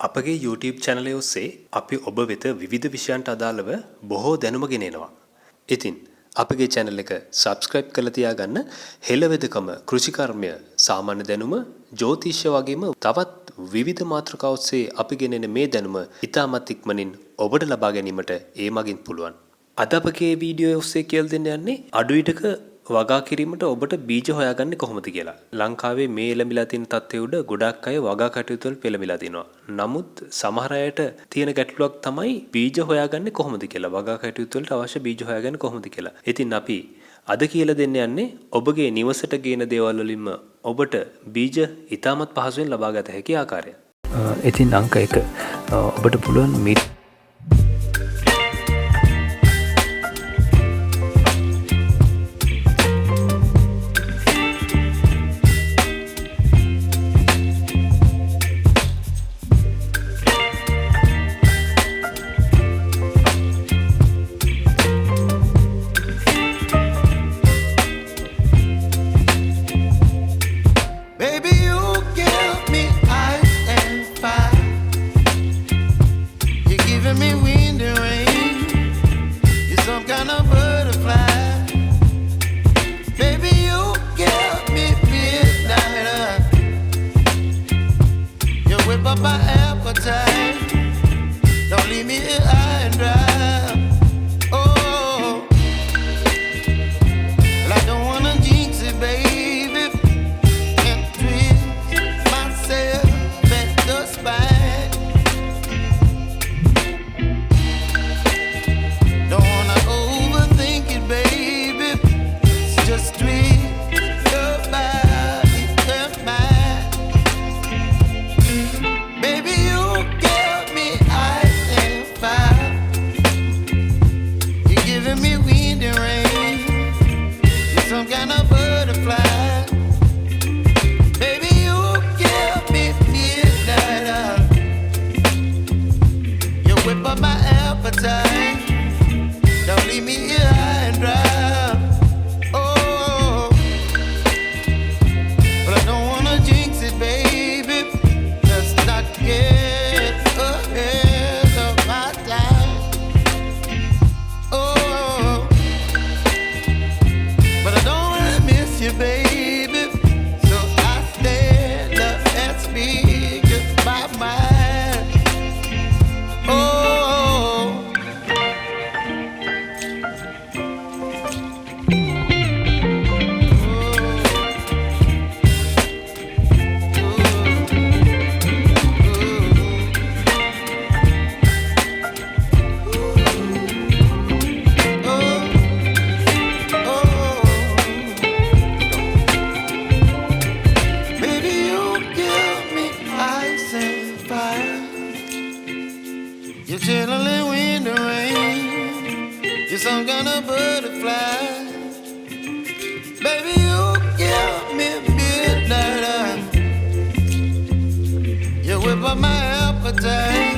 අපගේ YouTube channel එක ඔස්සේ අපි ඔබ වෙත විවිධ විෂයන්ට අදාළව බොහෝ දැනුම ගෙනෙනවා. ඉතින් අපගේ channel එක subscribe කරලා තියාගන්න. හෙළවෙදකම, කෘෂිකර්මය, සාමාන්‍ය දැනුම, ජ්‍යොතිෂය වගේම තවත් විවිධ මාතෘකා ඔස්සේ අපි ගෙනෙන මේ දැනුම ඉතාමත් ඉක්මනින් ඔබට ලබා ගැනීමට ඒ මගින් පුළුවන්. අද අපගේ වීඩියෝ ඔස්සේ කියලා දෙන්න යන්නේ අඩුයිටක වගා කිරීමට ඔබට බීජ හොයාගන්නේ කොහොමද කියලා. ලංකාවේ මේ එළඹිලා තියෙන තත්ත්වය උඩ ගොඩක් අය වගා කටයුතු වල පෙළඹිලා තිනවා. නමුත් සමහර අයට තියෙන ගැටලුවක් තමයි බීජ හොයාගන්නේ කොහොමද කියලා. වගා කටයුතු වලට අවශ්‍ය බීජ හොයාගන්නේ කොහොමද කියලා. ඉතින් අපි අද කියලා දෙන්න යන්නේ ඔබගේ නිවසට ගේන දේවල් වලින්ම ඔබට බීජ ඉතාමත් පහසුවෙන් ලබා ගත හැකි ආකාරය. ඉතින් අංක 1 ඔබට පුළුවන් You're chilling in the rain. You're some kind of butterfly. Baby, you give me midnight. You whip up my appetite.